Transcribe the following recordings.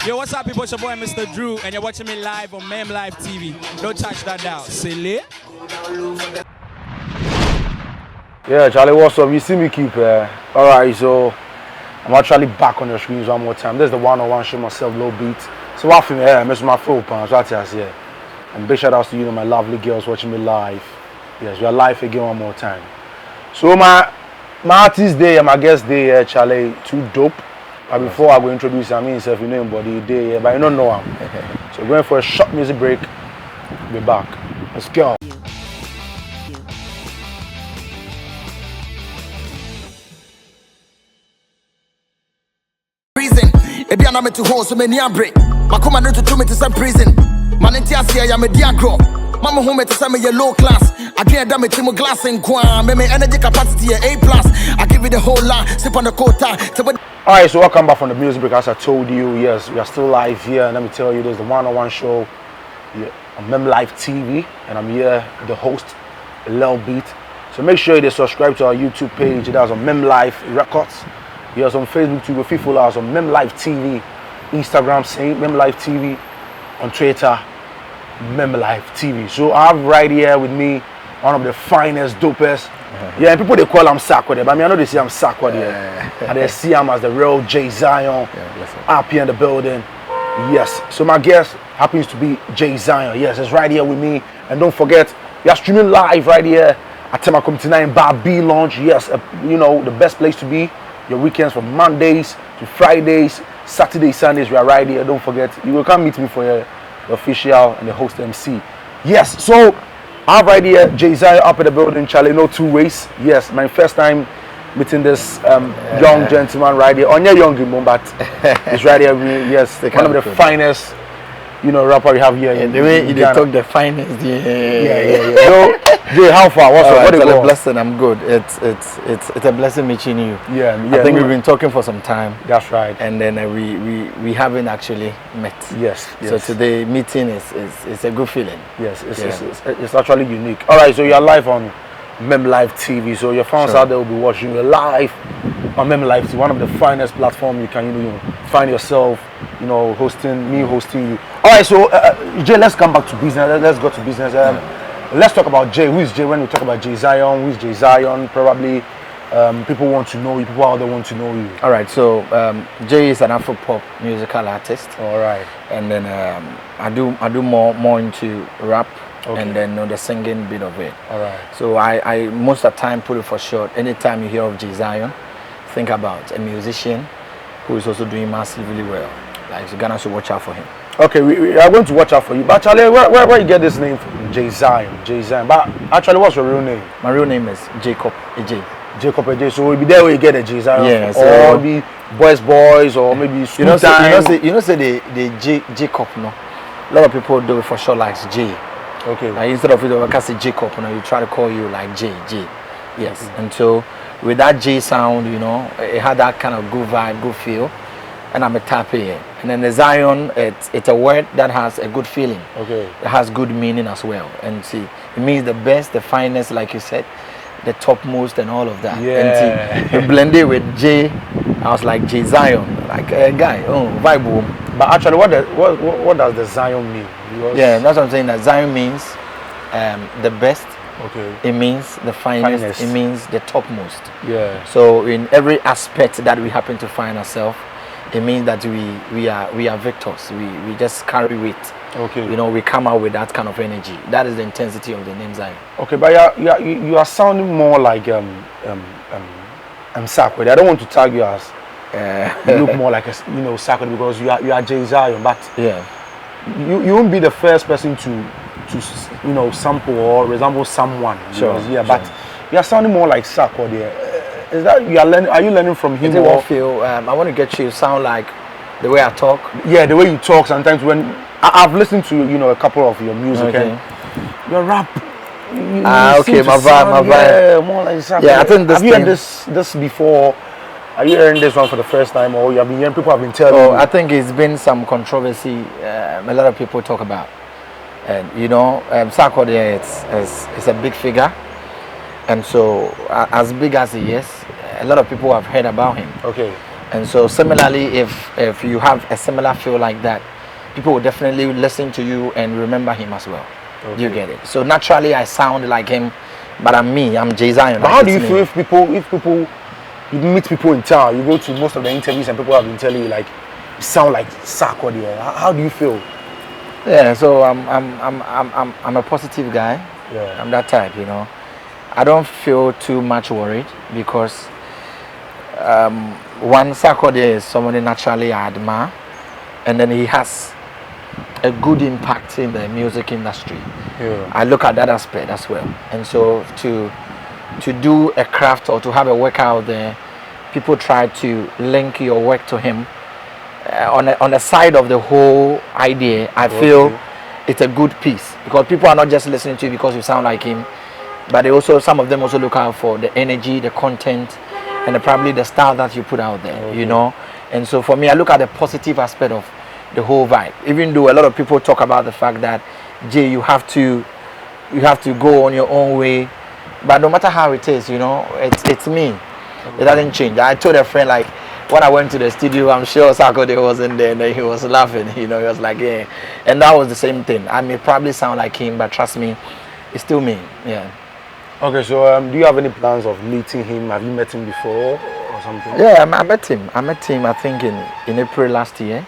Yo, what's up, people? It's your boy, Mr. Drew, and you're watching me live on Mem Live TV. Don't touch that dial. Silly. Yeah, Charlie, what's up? You see me keep alright, so I'm actually back on the screens one more time. This is the one-on-one show myself, Lil Beatz. So I feel I miss my full pants right here. And big shout outs to you, my lovely girls watching me live. Yes, we are live again one more time. So my artist day and my guest day, Charlie, too dope. But before I go introduce him, himself, you know him, but he day, but I don't know him. So we're going for a short music break. We'll be back. Let's go. Prison, if you're not to hold so many break. My command to do me to some prison. Manentia say I'm a diagro. Mama home to some low class. I can't damn it to my glass and quam. Me energy capacity A+. I give it the whole lot. Sip on the quota. Alright, so welcome back from the music break. As I told you, yes, we are still live here. And let me tell you, there's the one-on-one show on Mem Live TV. And I'm here, the host, Lil Beatz. So make sure you subscribe to our YouTube page. That's on Mem Live Records. Yes, on Facebook too. If you follow us on Mem Live TV, Instagram, same Mem Live TV, on Twitter, Mem Live TV. So I have right here with me one of the finest, dopest. Yeah, and people they call him Sakura, but I know they see him Sakura there. And they see him as the real Jay Zion up here in the building. Yes. So my guest happens to be Jay Zion. Yes, it's right here with me. And don't forget, we are streaming live right here at Temakum tonight Bar B Lounge. Yes, you know, the best place to be. Your weekends from Mondays to Fridays, Saturdays, Sundays, we are right here. Don't forget, you will come meet me for the official and the host MC. Yes, so I have right here Jay Zion up in the building, Charlie, no two ways. Yes, my first time meeting this young gentleman right here. On your young but it's right here with me. Yes, one of the finest, you know, rapper we have here. Yeah, the way you talk the finest, yeah. So, Jay, how far? What's up? It's a blessing. I'm good. It's a blessing meeting you. Yeah. I think we've been talking for some time. That's right. And then we haven't actually met. Yes. So today meeting is a good feeling. Yes. It's actually unique. All right. So you're live on Mem Live TV. So your fans out there will be watching you live on Mem Live TV, one of the finest platforms you can find yourself. You know, hosting you. All right. So Jay, let's come back to business. Let's go to business. Let's talk about Jay. Who is Jay? When we talk about Jay Zion, who is Jay Zion? Probably people want to know you. People out there want to know you. All right. So Jay is an Afro pop musical artist. All right. And then I do more into rap. Okay. And then the singing bit of it. All right. So I most of the time put it for short. Anytime you hear of Jay Zion, think about a musician who is also doing massively well. Like so Ghana should watch out for him. Okay, we are going to watch out for you. But actually, where you get this name from? Jay Zion. But actually, what's your real name? My real name is Jacob Ej. Jacob Ej. So we'll be there where you get the Jay Zion. Yeah. So or maybe Boys, or maybe School Time. Say the Jacob, no. A lot of people do it for sure like J. Okay. Like instead of it, say Jacob, you try to call you like J. Yes. Okay. And so with that J sound, it had that kind of good vibe, good feel. And I'm a tap here. And then the Zion, it's a word that has a good feeling. Okay. It has good meaning as well. And see, it means the best, the finest, like you said, the topmost and all of that. Yeah. And see, you blend it with J, I was like Jay Zion, like a guy, vibe. But actually, what does the Zion mean? Because yeah, that's what I'm saying. That Zion means the best. Okay. It means the finest. It means the topmost. Yeah. So in every aspect that we happen to find ourselves, it means that we are victors. We just carry weight. Okay. We come out with that kind of energy. That is the intensity of the name Zion. Okay, but you are sounding more like Sakura. I don't want to tag you as you look more like a Sakura because you are Jay Zion, but yeah, you won't be the first person to sample or resemble someone. Sure. Yeah, sure. But you are sounding more like Sakura there. Is that you are learning? Are you learning from him? I feel I want to get you to sound like the way I talk. Yeah, the way you talk. Sometimes when I've listened to a couple of your music and your rap. Okay, my vibe. Yeah, more like Sakura. Yeah, I think this. Have you heard this before? Are you hearing this one for the first time, or you have been hearing people have been telling you? I think it's been some controversy. A lot of people talk about, and Sakura, it's a big figure. And so, as big as he is, a lot of people have heard about him. Okay. And so similarly, if you have a similar feel like that, people will definitely listen to you and remember him as well. Okay. You get it? So naturally, I sound like him, but I'm me. I'm Jay Zion. But how do you feel if people, you meet people in town, you go to most of the interviews and people have been telling you like, you sound like Sakura there. How do you feel? Yeah, so I'm a positive guy. Yeah. I'm that type, you know. I don't feel too much worried because one, Sakura there is somebody naturally I admire, and then he has a good impact in the music industry. Yeah. I look at that aspect as well. And so to do a craft or to have a work out there, people try to link your work to him. On the side of the whole idea, I feel it's a good piece because people are not just listening to you because you sound like him, but they also, some of them also look out for the energy, the content, and probably the style that you put out there, you know. And so for me, I look at the positive aspect of the whole vibe. Even though a lot of people talk about the fact that, Jay, you have to go on your own way, but no matter how it is, you know, it's me. It doesn't change. I told a friend, like, when I went to the studio, I'm sure Sakura wasn't there, and then he was laughing, you know. He was like, yeah. And that was the same thing. I may probably sound like him, but trust me, it's still me. Yeah. Okay, so do you have any plans of meeting him? Have you met him before or something? Yeah, I met him. I think in April last year,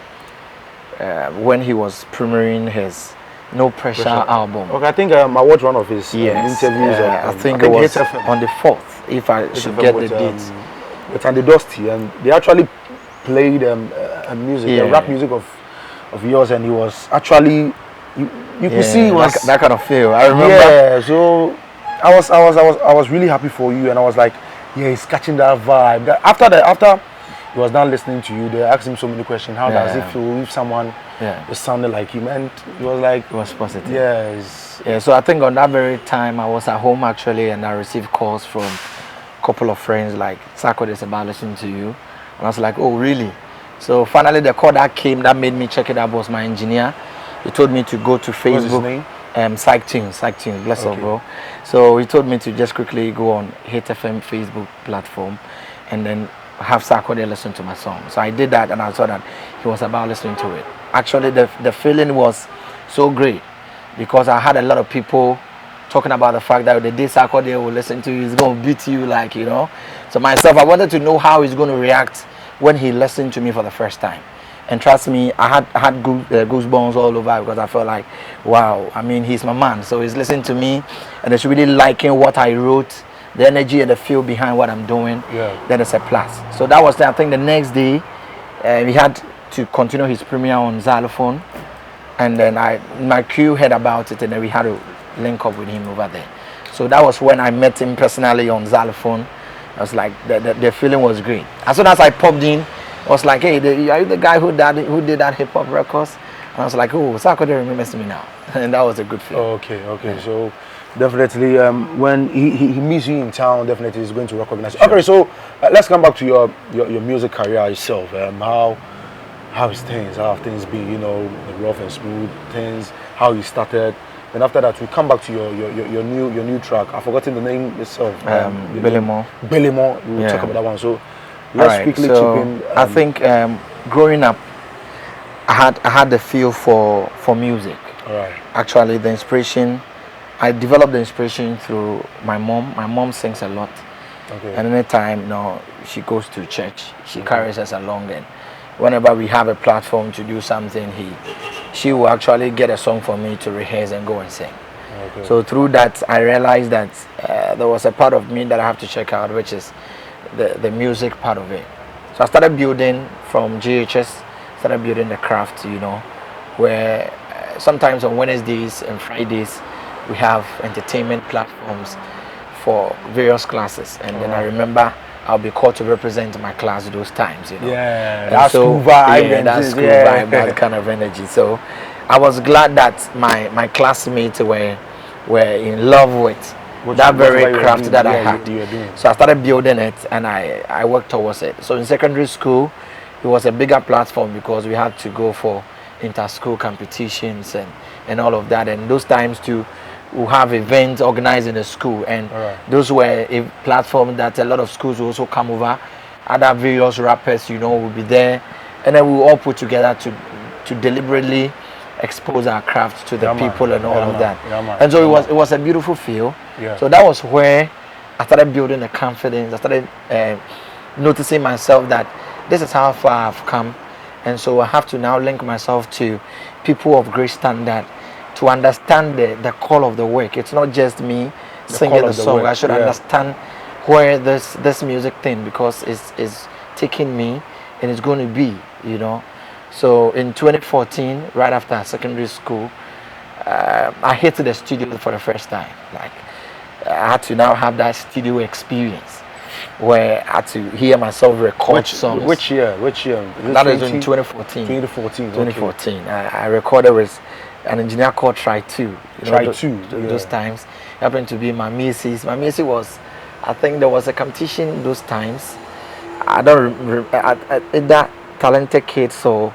when he was premiering his No Pressure album. Okay, I think I watched one of his interviews. I think it was on the 4th, if I should get the dates. With Andy Dusty, and they actually played music, rap music of yours, and he was actually you could see he was that kind of feel. I remember. Yeah, so I was really happy for you, and I was like, yeah, he's catching that vibe. After he was done listening to you, they asked him so many questions. How does it feel if someone is sounding like him? And he was like, it was positive. Yeah. So I think on that very time I was at home actually, and I received calls from couple of friends like, Sakura is about listening to you, and I was like, oh really? So finally the call that came that made me check it out was my engineer. He told me to go to Facebook. Psych Tunes, bless up, bro. So he told me to just quickly go on Hit FM Facebook platform and then have Sakura listen to my song. So I did that, and I saw that he was about listening to it. Actually the feeling was so great because I had a lot of people talking about the fact that the day Sakura will listen to you, he's going to beat you, like, you know. So myself, I wanted to know how he's going to react when he listened to me for the first time. And trust me, I had goosebumps all over because I felt like, wow, I mean, he's my man. So he's listening to me and he's really liking what I wrote, the energy and the feel behind what I'm doing. Yeah. Then it's a plus. So that was, I think, the next day, we had to continue his premiere on Xylophone. And then my crew heard about it, and then we had to link up with him over there. So that was when I met him personally on Xylophone. I was like, the feeling was great. As soon as I popped in, I was like, hey, are you the guy who did that hip hop records? And I was like, oh, Sakura remembers me now. And that was a good feeling. Okay. Yeah. So definitely when he meets you in town, definitely he's going to recognize you. Okay, so let's come back to your music career itself. How have things been, you know, the rough and smooth things, how you started. Then after that, we come back to your new track. I've forgotten the name itself. Belimo. We'll talk about that one. So let's quickly chip in. I think growing up, I had the feel for music. All right. Actually, the inspiration, I developed the inspiration through my mom. My mom sings a lot. Okay. And anytime, she goes to church, she carries us along. And whenever we have a platform to do something, she will actually get a song for me to rehearse and go and sing. Okay. So through that, I realized that there was a part of me that I have to check out, which is the music part of it. So I started building from GHS, started building the craft, you know, where sometimes on Wednesdays and Fridays, we have entertainment platforms for various classes. And then I remember I'll be called to represent my class those times, you know. Yeah, that's school vibe. Yeah, that's school vibe, that kind of energy. So I was glad that my classmates were in love with that very craft that I had. So I started building it, and I worked towards it. So in secondary school, it was a bigger platform because we had to go for inter-school competitions and all of that. And those times too, we have events organized in the school, and those were a platform that a lot of schools will also come over. other various rappers, you know, will be there, and then we all put together to deliberately expose our craft to the people and all of that. And so it was a beautiful feel. So that was where I started building the confidence. I started noticing myself that this is how far I've come, and so I have to now link myself to people of great standard to understand the call of the work. It's not just me singing the song. I should understand where this music thing, because it's taking me and it's going to be, you know. So in 2014, right after secondary school, I hit the studio for the first time. Like, I had to now have that studio experience where I had to hear myself record songs. Which year? That is in 2014. 2014. I recorded with an engineer called Try 2. Those times happened to be my missus. My missus was, I think there was a competition those times. I don't remember that talented kid. So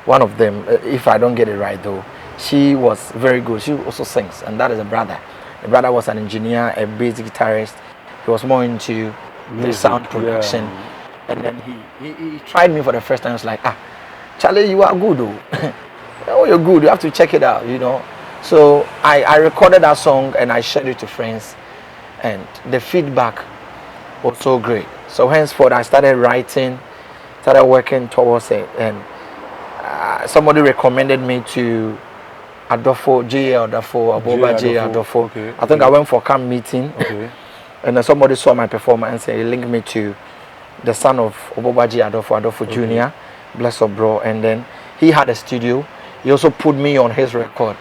one of them, if I don't get it right though, she was very good. She also sings, and that is a brother. The brother was an engineer, a bass guitarist. He was more into the sound production. And then he tried me for the first time. I was like, Charlie, you are good though. Oh, you're good. You have to check it out, you know. So I recorded that song and I shared it to friends, and the feedback was so great. So henceforth, I started writing, started working towards it, and somebody recommended me to Adolfo, J.A. Adolfo, Aboba J.A. Adolfo. I think I went for a camp meeting, and then somebody saw my performance and he linked me to the son of Aboba J.A. Adolfo Jr., bless up bro, and then he had a studio. He also put me on his record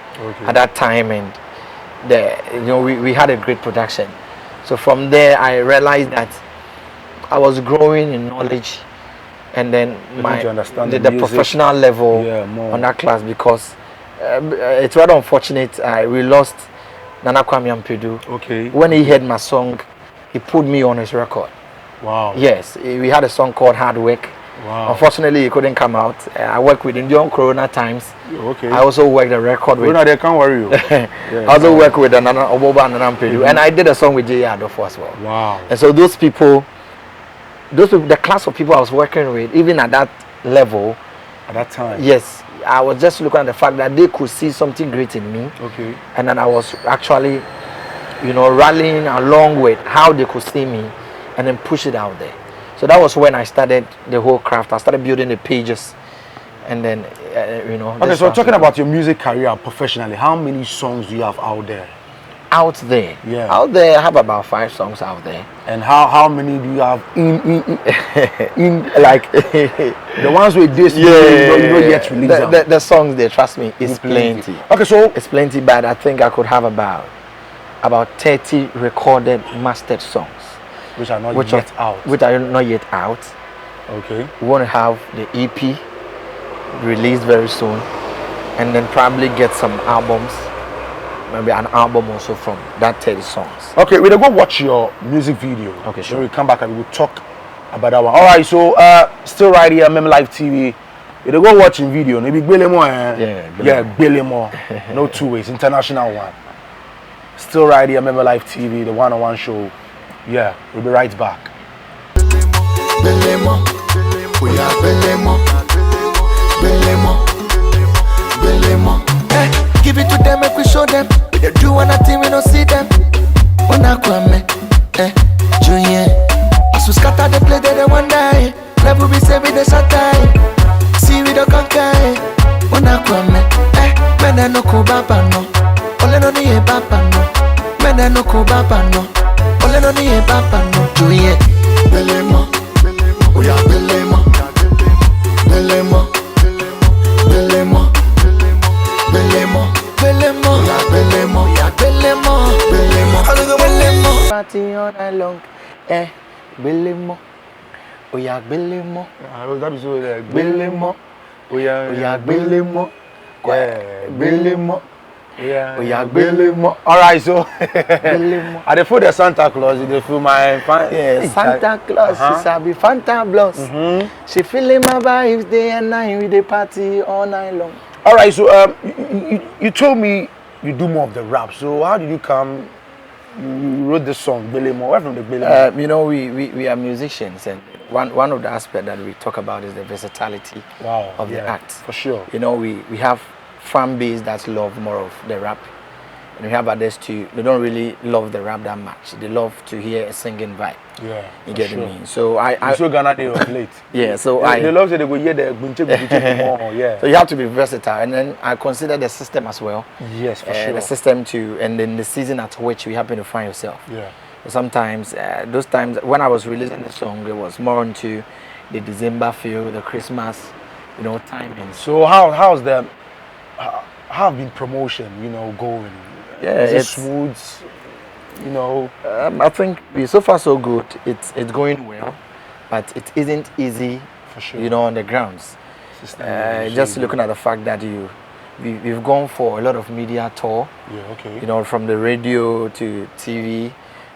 at that time, and we had a great production. So from there, I realized that I was growing in knowledge, and then the professional level on that class, because it's rather unfortunate. We lost Nana Kwame Ampedu. When he heard my song, he put me on his record. Wow. Yes, we had a song called Hard Work. Wow. Unfortunately, it couldn't come out. I worked with him during Corona times. I also worked the record with. They can't worry you. I also worked with Nana Oboba and Nana Ampedu, and I did a song with J.A. Adolfo as well. Wow. And so those people, the class of people I was working with, even at that level, at that time. Yes, I was just looking at the fact that they could see something great in me. And then I was actually, rallying along with how they could see me, and then push it out there. So that was when I started the whole craft. I started building the pages, and then, Okay, so talking about your music career professionally, how many songs do you have out there? Out there? Yeah. Out there, I have about 5 songs out there. And how many do you have in like the ones with this? You don't yet release them. The songs there, trust me, it's plenty. Okay, so it's plenty, but I think I could have about 30 recorded, mastered songs. Which are not yet out. Which are not yet out. Okay. We want to have the EP released very soon, and then probably get some albums, maybe an album also from that 30 songs. Okay, we'll go watch your music video. Okay, sure. Then we'll come back and we'll talk about that one. All right, so still right here, Mem Live TV. We'll go watching video. Maybe Belemo. Belemo. No two ways. International one. Still right here, Mem Live TV, the one-on-one show. Yeah, we'll be right back. Belemo, we are Belemo, Belemo, Belemo. Give it to them, make we show them. We don't do anything, we don't see them. When I come, Junior, as we scatter the play, they don't die. Never be saved with the satire. See we don't conquer. When I come, men no ko baba no, ole no ni baba no, men no ko baba no. Ole no ni papa no Juye Belemo Oya Belemo Belemo Belemo Belemo Belemo Oya Belemo Oya Belemo Belemo Belemo Party all night long Belemo Oya Belemo That is so like Belemo Oya Belemo Belemo Yeah, Belemo. All right, so I dey feel the Santa Claus. They feel my fine. Yeah, Santa Claus. She sabi Fanta Bloss. She feeling my vibes day and night with the party all night long. All right, so you told me you do more of the rap. So how did you come you wrote this song, Billy Mo? Where from the Billy Mo? You know, we are musicians, and one of the aspects that we talk about is the versatility of the act. For sure. You know, we have fan base that love more of the rap, and we have others too. They don't really love the rap that much. They love to hear a singing vibe. Yeah, you get what I mean. So I so Ghana they of late. Yeah, so they love that they go hear the more. Yeah. So you have to be versatile, and then I consider the system as well. Yes, for sure. The system too, and then the season at which you happen to find yourself. Yeah. Sometimes those times when I was releasing the song, it was more into the December feel, the Christmas, you know, timing. So how's the how have been promotion, you know, going? Yeah, is it smooth, you know. I think so far so good. It's going well, but it isn't easy, for sure. You know, on the grounds. Just looking at the fact that we've gone for a lot of media tour. Yeah, okay. You know, from the radio to TV,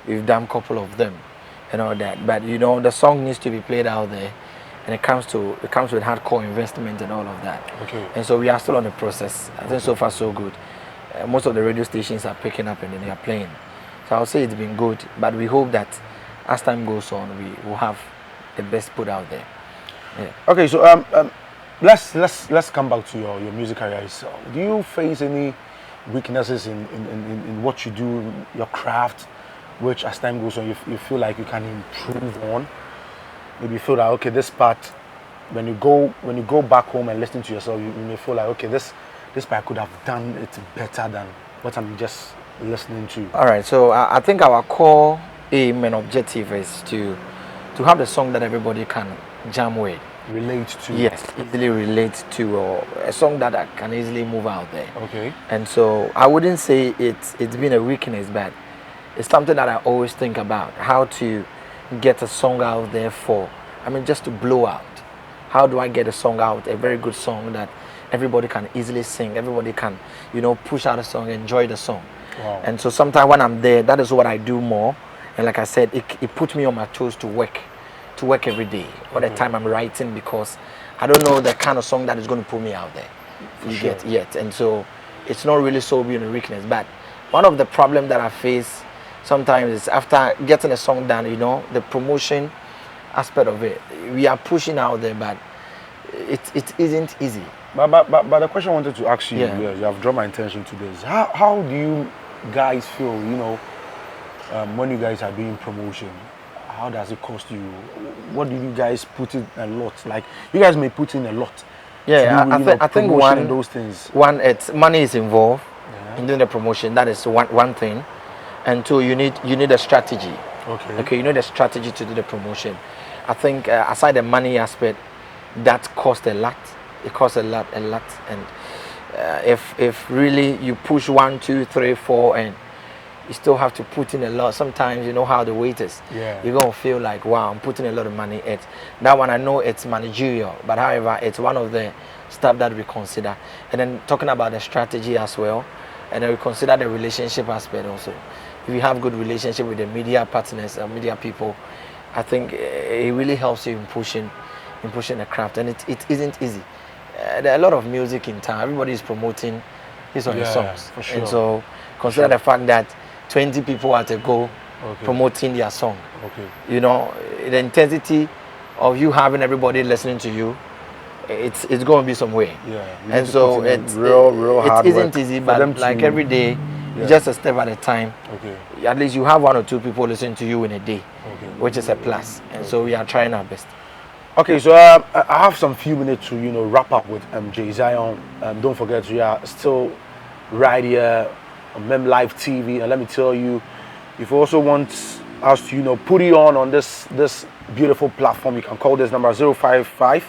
we've done a couple of them, and all that. But you know, the song needs to be played out there, and it comes with hardcore investment and all of that. Okay. And so we are still on the process. I think so far so good. Most of the radio stations are picking up and then they are playing. So I'll say it's been good, but we hope that as time goes on, we will have the best put out there. Yeah. Okay, so let's come back to your music career. So, do you face any weaknesses in what you do, your craft, which as time goes on you feel like you can improve on? Maybe you feel like, okay, this part, when you go back home and listen to yourself, you may feel like, okay, this part I could have done it better than what I'm just listening to. All right, so I think our core aim and objective is to have the song that everybody can jam with. Relate to. Yes, easily relate to, or a song that I can easily move out there. Okay. And so I wouldn't say it's been a weakness, but it's something that I always think about, how to get a song out there just to blow out. How do I get a song out, a very good song that everybody can easily sing, everybody can, you know, push out a song, enjoy the song. Wow. And so sometimes when I'm there, that is what I do more. And like I said, it puts me on my toes to work every day, all the time I'm writing, because I don't know the kind of song that is going to put me out there. You get yet. And so it's not really so being a weakness. But one of the problems that I face sometimes is after getting a song done, you know, the promotion aspect of it. We are pushing out there, but it isn't easy. But the question I wanted to ask you, you have drawn my attention to this. How do you guys feel, you know, when you guys are doing promotion? How does it cost you? What do you guys put in a lot? Like, you guys may put in a lot. Yeah, I think one, those things. One, it's money is involved in doing the promotion. That is one thing. And two, you need a strategy. Okay, you need a strategy to do the promotion. I think aside the money aspect, that costs a lot. It costs a lot. And if really you push 1, 2, 3, 4, and you still have to put in a lot. Sometimes you know how the weight is. Yeah. You're gonna feel like, wow, I'm putting a lot of money. That one I know it's managerial, but however, it's one of the stuff that we consider. And then talking about the strategy as well, and then we consider the relationship aspect also. If you have good relationship with the media partners and media people, I think it really helps you in pushing the craft. And it isn't easy. There are a lot of music in town. Everybody is promoting his own songs. For sure. And so consider the fact that 20 people at a go promoting their song. You know, the intensity of you having everybody listening to you, it's going to be some way. And so it's real hard. It isn't easy, but like every day, just a step at a time. At least you have 1 or 2 people listening to you in a day, which is a plus. And so we are trying our best. Okay, so I have some few minutes to, you know, wrap up with Jay Zion. Don't forget, we are still right here on Mem Live TV, and let me tell you, if you also want us to, you know, put you on this beautiful platform, you can call this number 055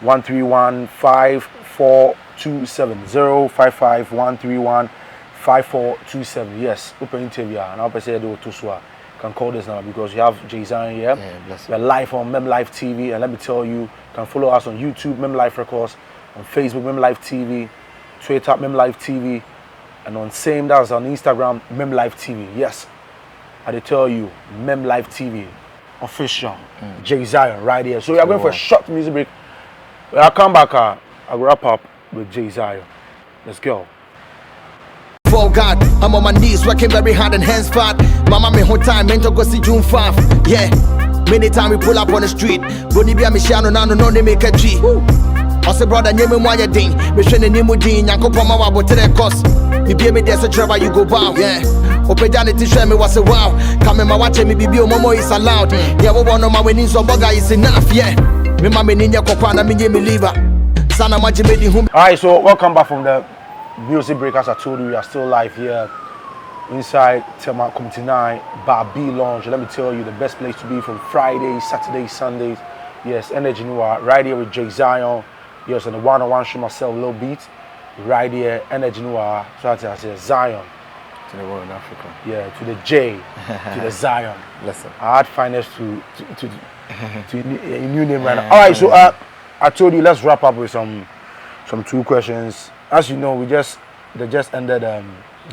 131 5427 055 131 5427. Yes, open interview, and I'll say do to can call this number because you have Jay Zion here. We're live on Mem Live TV, and let me tell you, you can follow us on YouTube, Mem Live Records, on Facebook, Mem Live TV, Twitter, Mem Live TV, and on that's on Instagram, Mem Live TV. Yes, I tell you, Mem Live TV, official, Jay Zion right here. So we are going for a short music break. When I come back, I'll wrap up with Jay Zion. Let's go. For God, I'm on my knees working very hard and hands fat. Mama me whole time, men to go see June 5. Yeah. Many time we pull up on the street. Boni be a Michano Nano no they make a G. I say brother name me why you ding. Me shene name mu ding. Yanko pama wa botere cost. Me be me there so trouble you go bow. Yeah. Open down the t-shirt me was a wow. Come my watch me be momo is allowed. Yeah, we want no my winning so burger is enough. Yeah. Me mama ninya kokwana me me liver. Sana maji me di hum. Alright, so welcome back from the music break. As I told you, we are still live here inside Tema Community 9 Bar B Lounge. Let me tell you, the best place to be from Fridays, Saturdays, Sundays. Yes, Energy Noir, right here with Jay Zion. Yes, on the one-on-one show myself, Lil Beatz. Right here, Energy Noir. So I say Zion. To the world of Africa. Yeah, to the J, to the Zion. Listen. I had finest to a new name right now. Alright, so I told you, let's wrap up with some 2 questions. As you know, they just ended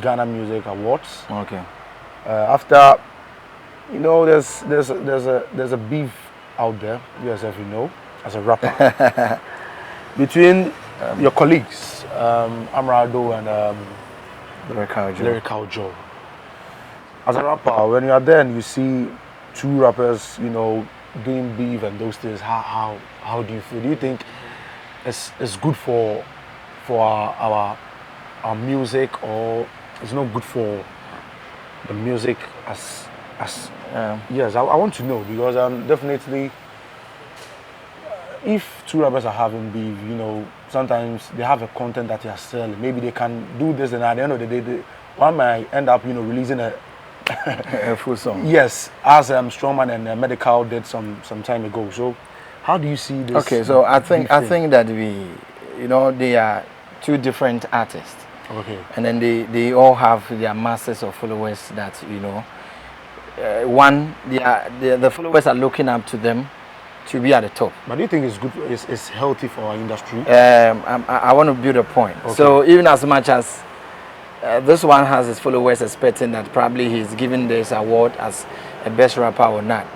Ghana Music Awards. Okay. After, you know, there's a beef out there, yes, if you know, as a rapper, between your colleagues, Amrado and Lyrical Joe. As a rapper, when you are there and you see 2 rappers, you know, doing beef and those things, how do you feel? Do you think it's good for our music, or it's not good for the music as yes, I want to know, because definitely if 2 rappers are having beef, you know, sometimes they have a content that they are selling. Maybe they can do this, and at the end of the day, one might end up, you know, releasing a full song. Yes, as Strongman and Medical did some time ago. So how do you see this? Okay, so I think that you know, they are 2 different artists. Okay. And then they all have their masses of followers that, you know, the followers are looking up to them to be at the top. But do you think it's good, it's healthy for our industry? I want to build a point. Okay. So even as much as this one has his followers expecting that probably he's giving this award as a best rapper or not,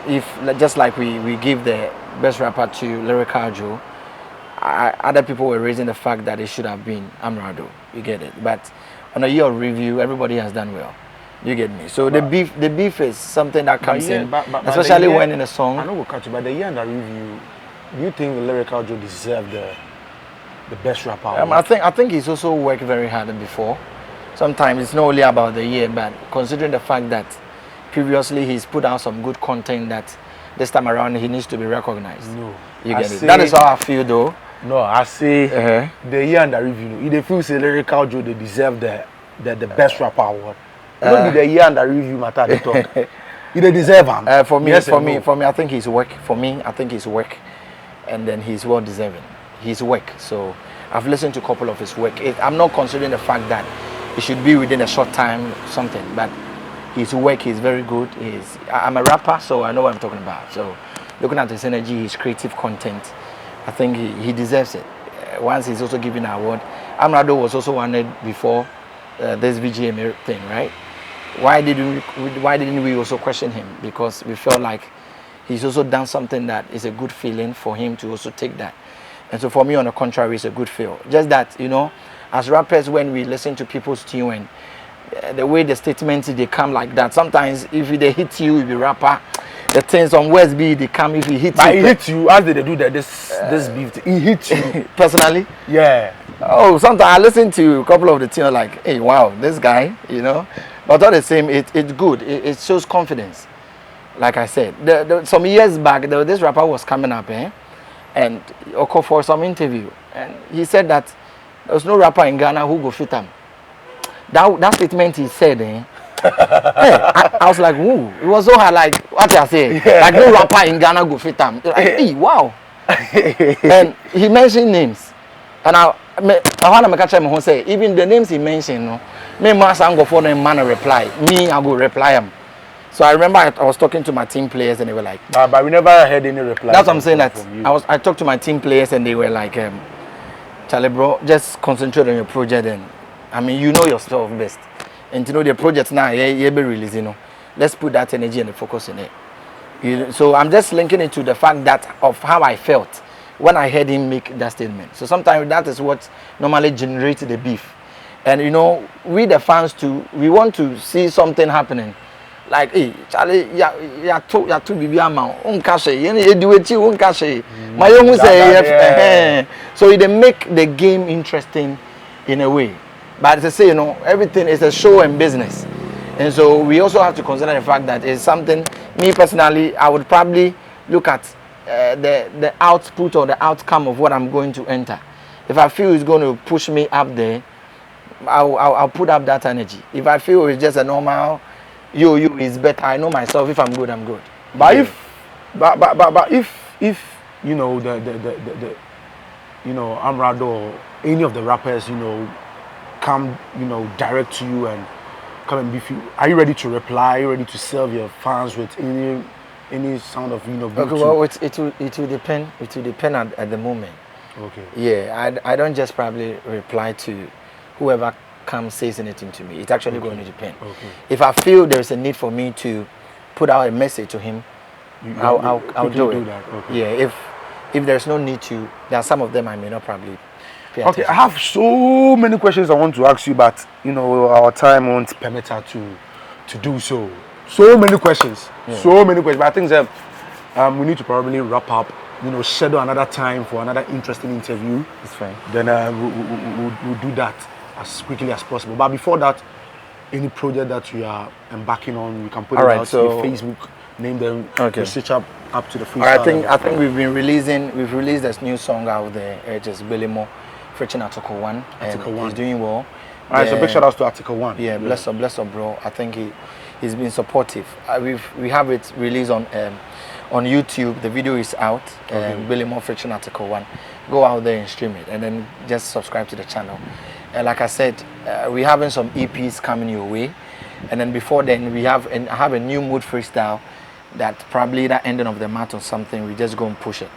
if just like we give the best rapper to Lyrical Joe, other people were raising the fact that it should have been Amrado. You get it? But on a year of review, everybody has done well. You get me? So the beef is something that comes in, especially when in a song. I know we'll catch you, but the year under review, do you think the Lyrical Joe deserved the best rapper? I think he's also worked very hard before. Sometimes it's not only about the year, but considering the fact that previously he's put out some good content, that this time around he needs to be recognized. No, you get it? That is how I feel, though. No, I say the year under review, if they feel say Lyrical Joe, they deserve the best rapper award. Don't be the year under review matter they talk. They deserve him. For me, I think his work. For me, I think his work, and then he's well deserving. His work. So I've listened to a couple of his work. I'm not considering the fact that it should be within a short time something, but his work is very good. I'm a rapper, so I know what I'm talking about. So looking at his energy, his creative content, I think he deserves it. Once he's also given an award. Amrado was also honored before this VGMA thing, right? Why didn't we also question him? Because we felt like he's also done something that is a good feeling for him to also take that. And so for me, on the contrary, it's a good feel. Just that, you know, as rappers, when we listen to people's tune, the way the statements they come like that, sometimes if they hit you, if you rapper, the things on West B they come if he hits you. But he hits you as they do that. This beef, he hits you personally. Yeah. Oh, sometimes I listen to a couple of the tunes like, hey, wow, this guy, you know. But all the same, it's good. It shows confidence. Like I said, some years back, this rapper was coming up, and Oko for some interview, and he said that there's no rapper in Ghana who go fit him. That statement he said, hey, I was like, woo. It was so hard, like what I say, like no rapper in Ghana go fit him. Like, hey, wow. And he mentioned names, and I want to catch him say even the names he mentioned, no, me must go for them man reply. Me, I go reply him. So I remember I was talking to my team players and they were like, but we never had any reply. That's what I'm saying. That I talked to my team players and they were like, Charlie bro, just concentrate on your project, and I mean, you know yourself best. And to know the project now, you be releasing, you know. Let's put that energy and the focus in it. So I'm just linking it to the fact that of how I felt when I heard him make that statement. So sometimes that is what normally generates the beef. And you know, we the fans too, we want to see something happening. Like, hey, Charlie, ya to be amount, unkashe, you do it you unkashe. My own say, so they make the game interesting in a way. But as I say, you know, everything is a show and business. And so we also have to consider the fact that it's something, me personally, I would probably look at the output or the outcome of what I'm going to enter. If I feel it's going to push me up there, I'll put up that energy. If I feel it's just a normal, you is better. I know myself. If I'm good, I'm good. But if you know the you know Amrado or any of the rappers, you know, come, you know, direct to you and come and beef you, are you ready to reply? Are you ready to serve your fans with any sound of, you know? Okay, well, it will depend. It will depend at the moment. Okay. Yeah, I don't just probably reply to whoever comes says anything to me. It's actually going to depend. Okay. If I feel there's a need for me to put out a message to him, I'll do that. Okay. Yeah, if there's no need to, there are some of them I may not probably pay attention. Okay, I have so many questions I want to ask you, but you know our time won't permit us to do so. So many questions, so many questions. But I think that we need to probably wrap up. You know, schedule another time for another interesting interview. It's fine. Then we'll do that as quickly as possible. But before that, any project that you are embarking on, you can put it out on Facebook, name them, switch up to the freestyle. I think we've released this new song out there. It's just Billy Moore, featuring Article 1. Article 1. He's doing well. Alright, so big shout outs to Article 1. Yeah, bless up, bro. I think he's been supportive. We have it released on YouTube. The video is out. Billy Moore featuring Article 1. Go out there and stream it, and then just subscribe to the channel. And like I said, we're having some EPs coming your way, and then before then I have a new mood freestyle that probably that ending of the month or something. We just go and push it.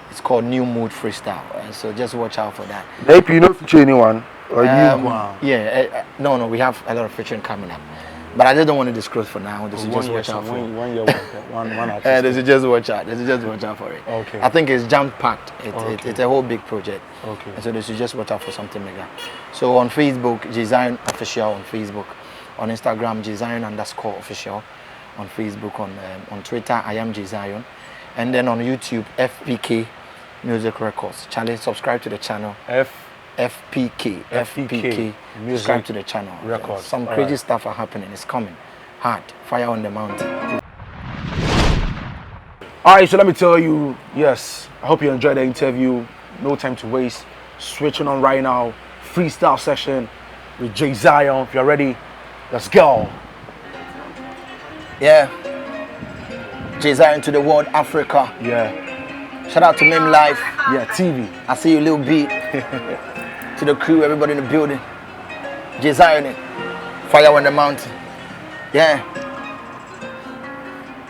It's called New Mood Freestyle, and so just watch out for that. The EP, you know, feature anyone or you? Yeah, no, we have a lot of featuring coming up. But I just don't want to disclose for now. This is just watch out for it. 1 year, one artist. This is just watch out. This is just watch out for it. Okay. I think it's jam packed. It's a whole big project. Okay. And so this is just watch out for something bigger. So on Facebook, Jizion Official on Facebook. On Instagram, Jizion_official. On Facebook, on Twitter, I am Jizion. And then on YouTube, FPK Music Records. Charlie, subscribe to the channel. FPK subscribe to the channel. Records. Some crazy stuff are happening. It's coming. Hard. Fire on the mountain. Alright, so let me tell you, yes, I hope you enjoyed the interview. No time to waste. Switching on right now. Freestyle session with Jay Zion. If you're ready, let's go. Yeah. Jay Zion to the world, Africa. Yeah. Shout out to Meme Life. Yeah, TV. I see you, Lil Beatz. To the crew, everybody in the building. Jay Zion, fire on the mountain. Yeah.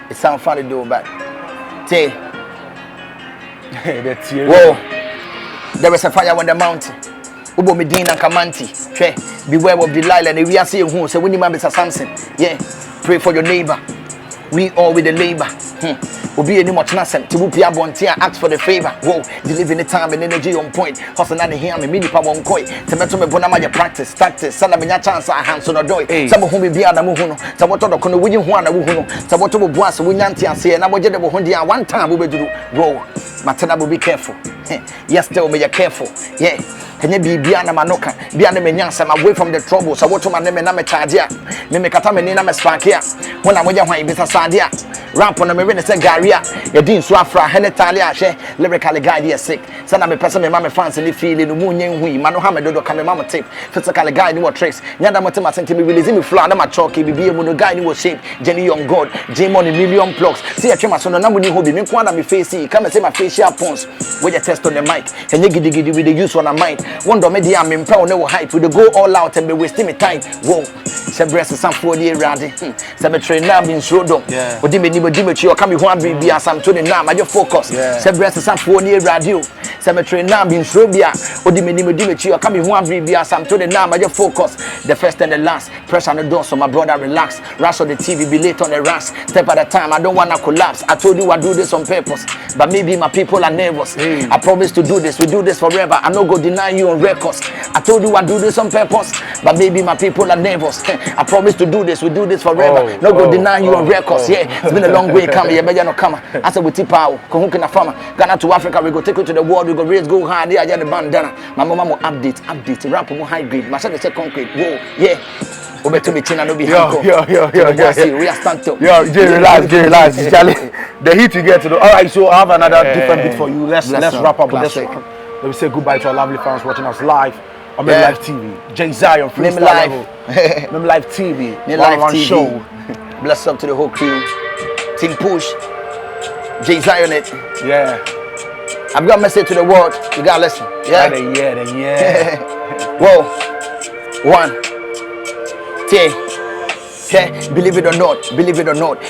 It sounds funny though, but Jay. Whoa. There is a fire on the mountain. Ubo Medina Kamanti. Beware of Delilah and we are seeing who. So when you Mr. Samson. Yeah. Pray for your neighbor. We all with the labor. Will be any much nothing to be able to ask for the favor. Whoa, delivering the time and energy on point. Hustle and here, me mini power on koi. Tomato me bonama practice. Sana me chance I hands on a doy. Some of whom be beyond the muhuno. Saboto the Kono William Juan Wuhuno. Saboto Boas, Winyanti and say, and I will get the Hondia one time we will do. Whoa, Matana will be careful. Yes, tell me you're careful. Yeah. Can you be beyond Manoka? Beyond the Menyan, I'm away from the trouble. So what to my name and I'm a charger. Me Katamina, I'm a spark here. When I'm with your wife, it's a sadia. Ramp on the marine, it's a Garia. You didn't swafra, Henetalia, lyrically guide you sick. Send me person, my mamma fans, and the feeling, the moon, we, Manohammed, do come, mamma tape. Physically guide you what tricks. Yadamatama sent me releasing me flat, I'm a chalky, be able to guide you shape. Jenny Young God, J Money, million plugs. See a trimmer, so no number new hobby. Me quite me face, come and say my facial pons. With your test on the mic, and you giddy with the use on a mind. One media, I'm proud, no hype. We go all out and be wasting me time. Whoa, Sabres is some 4 year radi. Cemetery now being showed up. What do you mean? Dimitri, or come you one be as I'm tuning now, my focus. Several some 4 year radio. Cemetery now being Shrubia, or Dimitri, or come you one be as I'm tuning now, my focus. The first and the last, press on the door so my brother relax. Rush on the TV, be late on the rush. Step at a time, I don't want to collapse. I told you I do this on purpose, but maybe my people are nervous. I promise to do this, we do this forever. I no go deny you on records. I told you I do this on purpose, but maybe my people are nervous. I promise to do this, we do this forever. No go deny you on records. Yeah, it's been a long way coming. You better not come. I said we tip out. Kohukina farmer. Ghana to Africa, we go take you to the world. We go raise go hard. Yeah, the bandana. My mama will update. Rap more high grade. My son say concrete. Whoa, yeah. Over to me, China no be yo. We are stand up. Yo, Jay, relax. Charlie, the heat you get to the. All right, so I have another different bit for you. Let's wrap up with this one. Let me say goodbye to our lovely fans watching us live on Mem Live TV. Jay Zion, Freestyle Level, Mem Live TV, Mem Live TV show. Bless up to the whole crew. Team Push, Jay Zion it. Yeah. I've got a message to the world. You gotta listen. Yeah. Yeah. Whoa. 1. Two. Okay, believe it or not,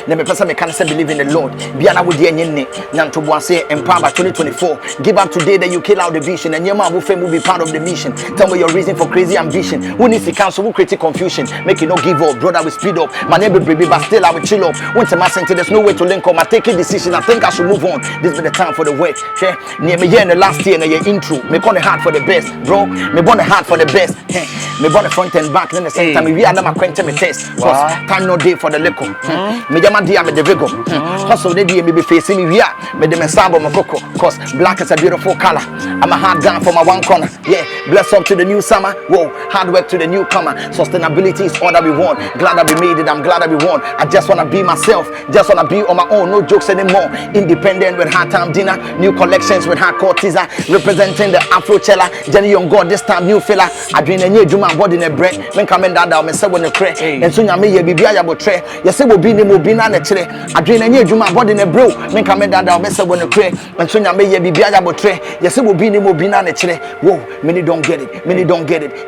let me person can say believe in the Lord. Biana would ye Nanto Boise Empower 2024. Give up today that you kill out the vision, and your man will be part of the mission. Tell me your reason for crazy ambition. Who needs the council who create confusion? Make it no give up, brother, we speed up. My neighbor baby, but still I will chill up. Once a mass there's no way to link up. I take a decision, I think I should move on. This be the time for the work. Okay, near me here in the last year, and your intro. Me born the heart for the best, bro. Me born the heart for the best. Me born the front and back, then the same time we are not my quantum test. Time no day for the liquor. Me jama dia me the vigo. Hustle the day me be facing me here. Me the mesabo my coco. Cause black is a beautiful color. I'm a hard gun for my one corner. Yeah, bless up to the new summer. Whoa, hard work to the newcomer. Sustainability is all that we want. Glad that we made it. I'm glad that we won. I just wanna be myself. Just wanna be on my own. No jokes anymore. Independent with hard time dinner. New collections with hardcore teaser. Representing the Afro Chella. Jenny Young God this time new filler. I drink a new juma body in a bread. When coming down me say when you cray. And soon I may be botre yese wo bi ne mo bi na kire adwene na adwuma body ne bro men ka me dada me se wo ne kire nso nya me ye bibia ya botre yese wo bi ne mo bi na kire whoa many don't get it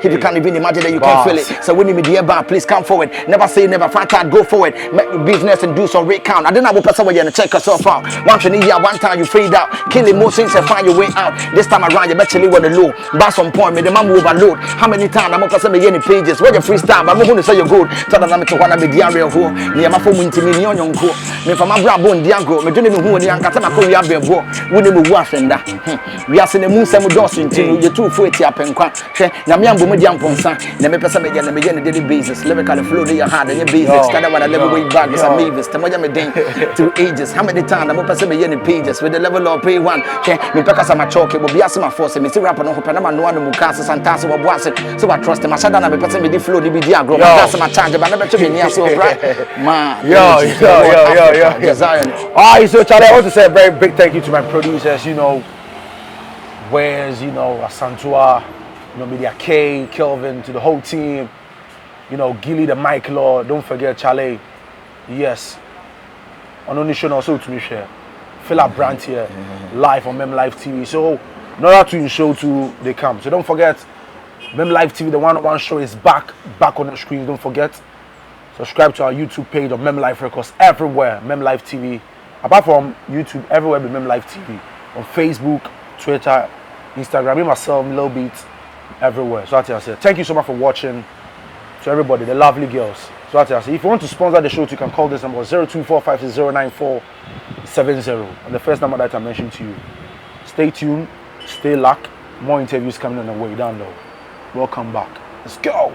if you can't even imagine that you can feel it so when you me dear bar please come forward never say never fight hard go forward make business and do some rate count I don't know what person where you check yourself out once in a year one time you fade out kill emotions and find your way out this time around you better leave with the low back some point me the man overload how many times I'm person me any pages where you freestyle but me who say you good tell them to wanna be diarrhea ho ne ma fo muntimi ni onyonko me fa ma bra bon diagro me dwene me hu oni ankata ma ko wi abebo wo ne me wu afenda wi ase ne mu nsam doso ntinu ye tu fo eti apenkwa hwe na me ambo mu dia mponsa na me pesa me na me ye ne daily basis lyrical flow dey hard and basics kada wana level way back is amazing tamoja me den through ages how many times na mo pesa me ye ne pages with the level of pay one hwe me peka sa ma choke bo bia se ma force me si rap no ho pe na ma no anu mu kase santase wo boase so I trust him I shada na me pesa me di flow di bi diagro ma kase ma charge ba na be twe me so right man yo. Alright, so Charlie, I want to say a very big thank you to my producers, Wes, Asantua, Media K, Kelvin, to the whole team, Gilly the Mike Lord, don't forget Charlie, yes, on only show also to me share, Philip Brandt here, live on Mem Live TV, so in order to show to they come, so don't forget, Mem Live TV, the one-on-one show is back on the screen, don't forget. Subscribe to our YouTube page of Mem Live Records everywhere, Mem Live TV. Apart from YouTube, everywhere be Mem Live TV. On Facebook, Twitter, Instagram, me myself, Lil Beatz, everywhere. So that's what I say. Thank you so much for watching. To everybody, the lovely girls. So that's what I say. If you want to sponsor the show, you can call this number 0245609470. And the first number that I mentioned to you. Stay tuned, stay locked. More interviews coming on the way down low. Welcome back. Let's go.